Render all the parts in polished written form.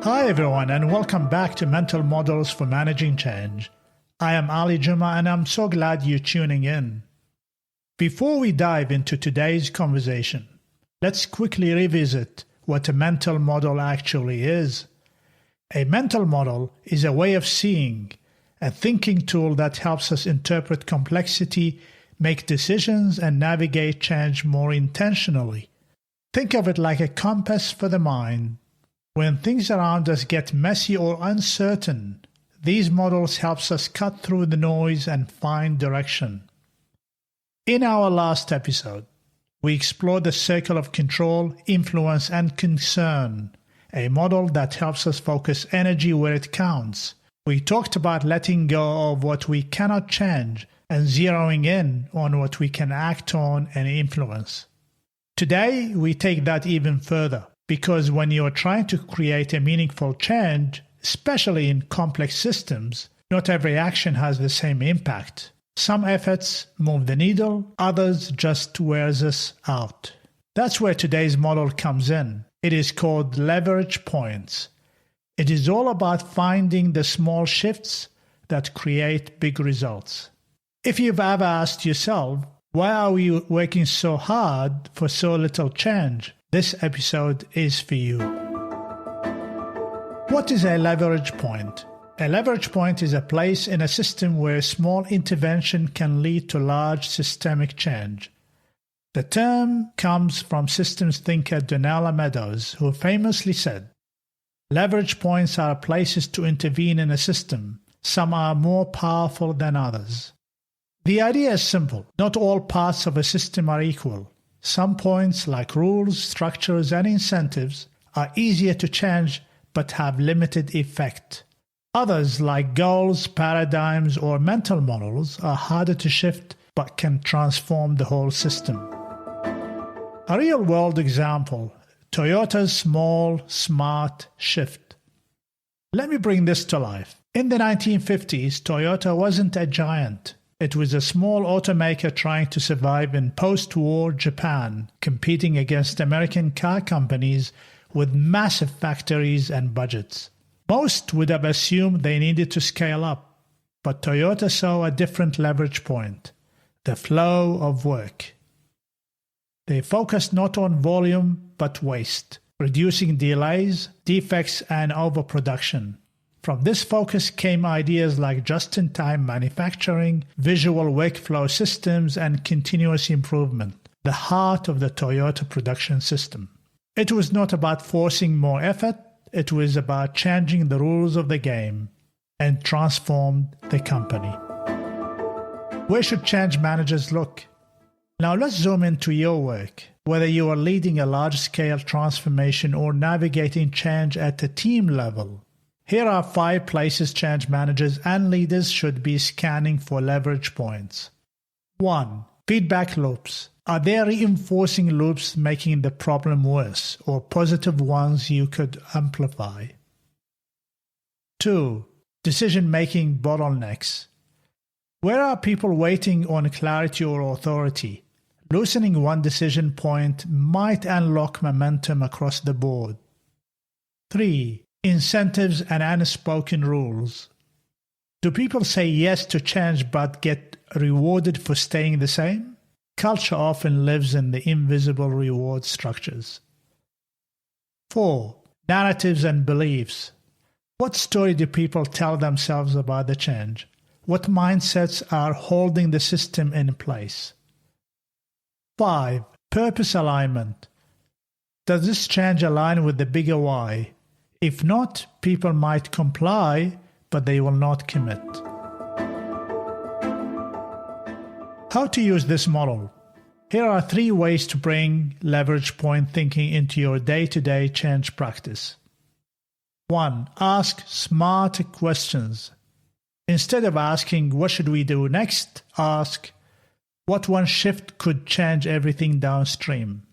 Hi everyone, and welcome back to Mental Models for Managing Change. I am Ali Juma, and I'm so glad you're tuning in. Before we dive into today's conversation, let's quickly revisit what a mental model actually is. A mental model is a way of seeing, a thinking tool that helps us interpret complexity, make decisions, and navigate change more intentionally. Think of it like a compass for the mind. When things around us get messy or uncertain, these models help us cut through the noise and find direction. In our last episode, we explored the circle of control, influence, and concern, a model that helps us focus energy where it counts. We talked about letting go of what we cannot change and zeroing in on what we can act on and influence. Today, we take that even further, because when you are trying to create a meaningful change, especially in complex systems, not every action has the same impact. Some efforts move the needle, others just wears us out. That's where today's model comes in. It is called leverage points. It is all about finding the small shifts that create big results. If you've ever asked yourself, why are we working so hard for so little change? This episode is for you. What is a leverage point? A leverage point is a place in a system where a small intervention can lead to large systemic change. The term comes from systems thinker Donella Meadows, who famously said, "Leverage points are places to intervene in a system. Some are more powerful than others." The idea is simple. Not all parts of a system are equal. Some points, like rules, structures, and incentives, are easier to change but have limited effect. Others, like goals, paradigms, or mental models, are harder to shift but can transform the whole system. A real-world example: Toyota's small, smart shift. Let me bring this to life. In the 1950s, Toyota wasn't a giant. It was a small automaker trying to survive in post-war Japan, competing against American car companies with massive factories and budgets. Most would have assumed they needed to scale up, but Toyota saw a different leverage point: the flow of work. They focused not on volume but waste, reducing delays, defects, and overproduction. From this focus came ideas like just-in-time manufacturing, visual workflow systems, and continuous improvement, the heart of the Toyota production system. It was not about forcing more effort, it was about changing the rules of the game, and transformed the company. Where should change managers look? Now let's zoom into your work. Whether you are leading a large-scale transformation or navigating change at a team level, here are 5 places change managers and leaders should be scanning for leverage points. 1. Feedback loops. Are there reinforcing loops making the problem worse, or positive ones you could amplify? 2. Decision-making bottlenecks. Where are people waiting on clarity or authority? Loosening one decision point might unlock momentum across the board. 3. Incentives and unspoken rules. Do people say yes to change but get rewarded for staying the same? Culture often lives in the invisible reward structures. 4. Narratives and beliefs. What story do people tell themselves about the change? What mindsets are holding the system in place? 5. Purpose alignment. Does this change align with the bigger why? If not, people might comply, but they will not commit. How to use this model? Here are 3 ways to bring leverage point thinking into your day-to-day change practice. 1. Ask smart questions. Instead of asking, "What should we do next?" ask, "What one shift could change everything downstream?"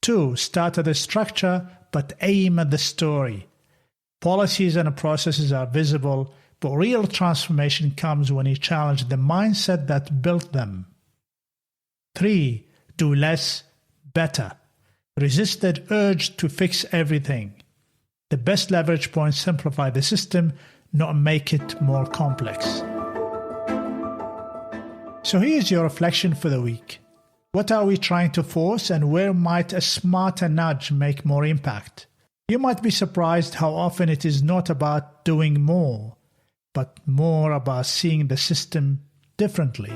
2. Start at the structure, but aim at the story. Policies and processes are visible, but real transformation comes when you challenge the mindset that built them. 3. Do less, better. Resist that urge to fix everything. The best leverage points simplify the system, not make it more complex. So here's your reflection for the week. What are we trying to force, and where might a smarter nudge make more impact? You might be surprised how often it is not about doing more, but more about seeing the system differently.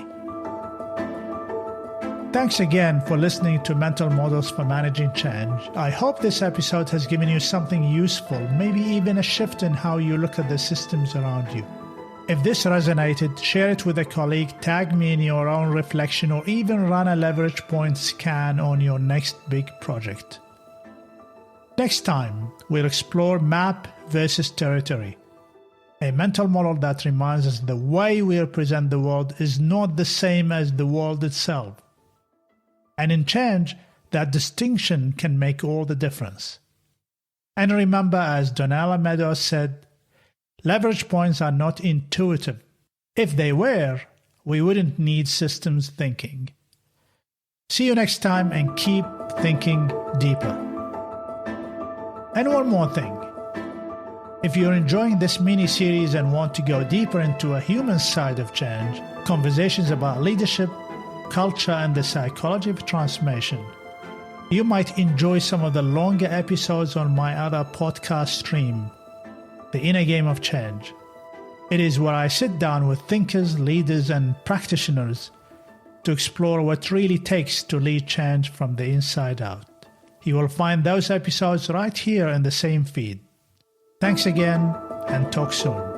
Thanks again for listening to Mental Models for Managing Change. I hope this episode has given you something useful, maybe even a shift in how you look at the systems around you. If this resonated, share it with a colleague, tag me in your own reflection, or even run a leverage point scan on your next big project. Next time, we'll explore map versus territory, a mental model that reminds us the way we represent the world is not the same as the world itself. And in change, that distinction can make all the difference. And remember, as Donella Meadows said, leverage points are not intuitive. If they were, we wouldn't need systems thinking. See you next time, and keep thinking deeper. And one more thing. If you're enjoying this mini-series and want to go deeper into a human side of change, conversations about leadership, culture, and the psychology of transformation, you might enjoy some of the longer episodes on my other podcast stream, The Inner Game of Change. It is where I sit down with thinkers, leaders, and practitioners to explore what really takes to lead change from the inside out. You will find those episodes right here in the same feed. Thanks again, and talk soon.